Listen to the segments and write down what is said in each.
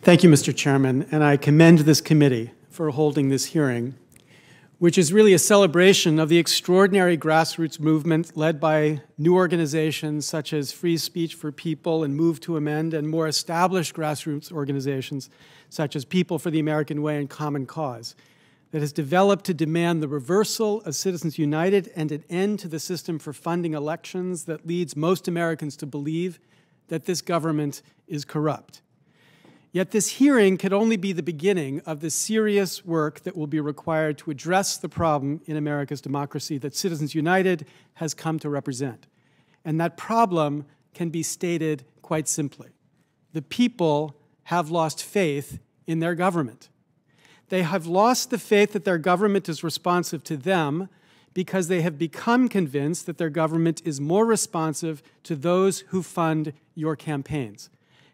Thank you, Mr. Chairman, and I commend this committee for holding this hearing, which is really a celebration of the extraordinary grassroots movement led by new organizations such as Free Speech for People and Move to Amend, and more established grassroots organizations such as People for the American Way and Common Cause, that has developed to demand the reversal of Citizens United and an end to the system for funding elections that leads most Americans to believe that this government is corrupt. Yet this hearing could only be the beginning of the serious work that will be required to address the problem in America's democracy that Citizens United has come to represent. And that problem can be stated quite simply. The people have lost faith in their government. They have lost the faith that their government is responsive to them because they have become convinced that their government is more responsive to those who fund your campaigns.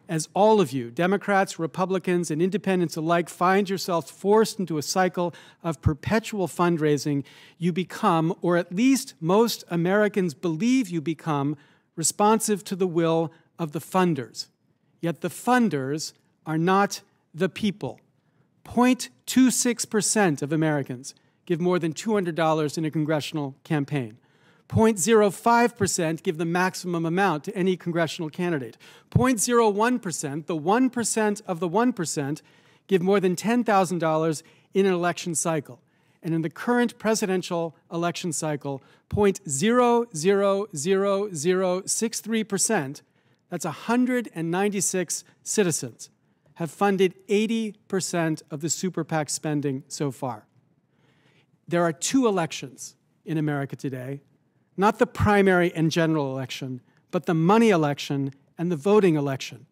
As all of you, Democrats, Republicans, and independents alike, find yourselves forced into a cycle of perpetual fundraising, you become, or at least most Americans believe you become, responsive to the will of the funders. Yet the funders are not the people. 0.26% of Americans give more than $200 in a congressional campaign. 0.05% give the maximum amount to any congressional candidate. 0.01%, the 1% of the 1%, give more than $10,000 in an election cycle. And in the current presidential election cycle, 0.000063%, that's 196 citizens, have funded 80% of the super PAC spending so far. There are two elections in America today. Not the primary and general election, but the money election and the voting election.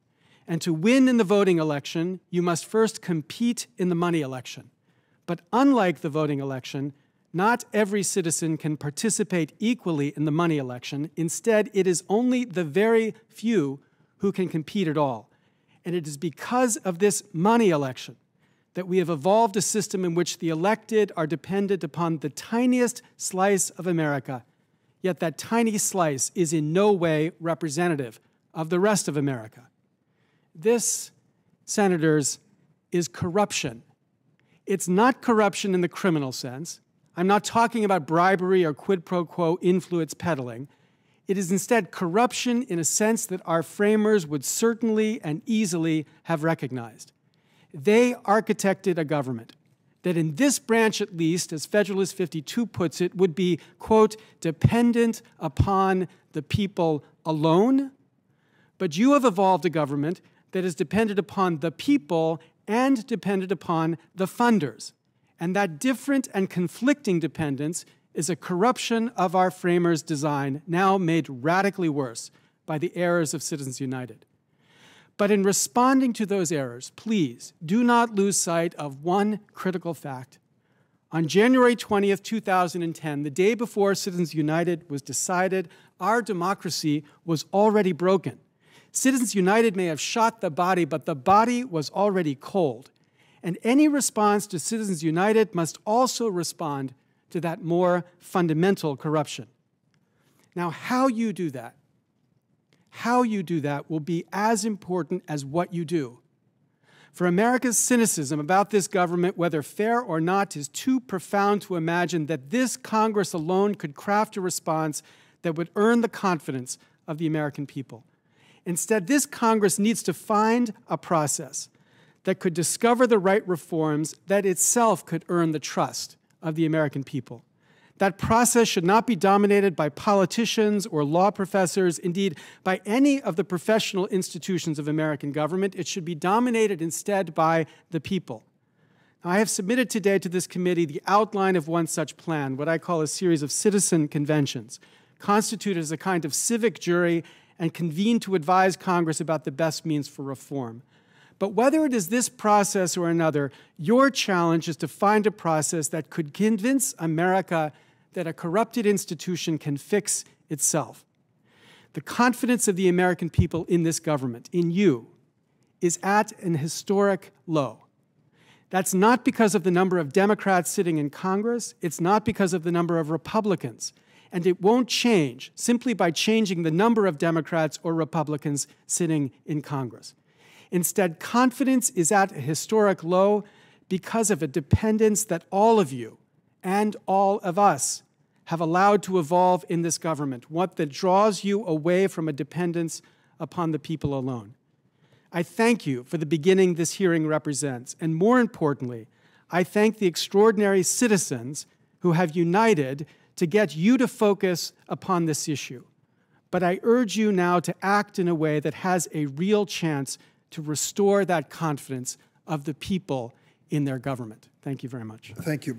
And to win in the voting election, you must first compete in the money election. But unlike the voting election, not every citizen can participate equally in the money election. Instead, it is only the very few who can compete at all. And it is because of this money election that we have evolved a system in which the elected are dependent upon the tiniest slice of America. Yet that tiny slice is in no way representative of the rest of America. This, senators, is corruption. It's not corruption in the criminal sense. I'm not talking about bribery or quid pro quo influence peddling. It is instead corruption in a sense that our framers would certainly and easily have recognized. They architected a government that in this branch at least, as Federalist 52 puts it, would be, quote, dependent upon the people alone. But you have evolved a government that is dependent upon the people and dependent upon the funders. And that different and conflicting dependence is a corruption of our framers' design, now made radically worse by the errors of Citizens United. But in responding to those errors, please do not lose sight of one critical fact. On January 20th, 2010, the day before Citizens United was decided, our democracy was already broken. Citizens United may have shot the body, but the body was already cold. And any response to Citizens United must also respond to that more fundamental corruption. Now, how you do that will be as important as what you do. For America's cynicism about this government, whether fair or not, is too profound to imagine that this Congress alone could craft a response that would earn the confidence of the American people. Instead, this Congress needs to find a process that could discover the right reforms that itself could earn the trust of the American people. That process should not be dominated by politicians or law professors, indeed, by any of the professional institutions of American government. It should be dominated instead by the people. Now, I have submitted today to this committee the outline of one such plan, what I call a series of citizen conventions, constituted as a kind of civic jury and convened to advise Congress about the best means for reform. But whether it is this process or another, your challenge is to find a process that could convince America that a corrupted institution can fix itself. The confidence of the American people in this government, in you, is at an historic low. That's not because of the number of Democrats sitting in Congress. It's not because of the number of Republicans. And it won't change simply by changing the number of Democrats or Republicans sitting in Congress. Instead, confidence is at a historic low because of a dependence that all of you and all of us have allowed to evolve in this government, one that draws you away from a dependence upon the people alone. I thank you for the beginning this hearing represents, and more importantly, I thank the extraordinary citizens who have united to get you to focus upon this issue. But I urge you now to act in a way that has a real chance to restore that confidence of the people in their government. Thank you very much. Thank you.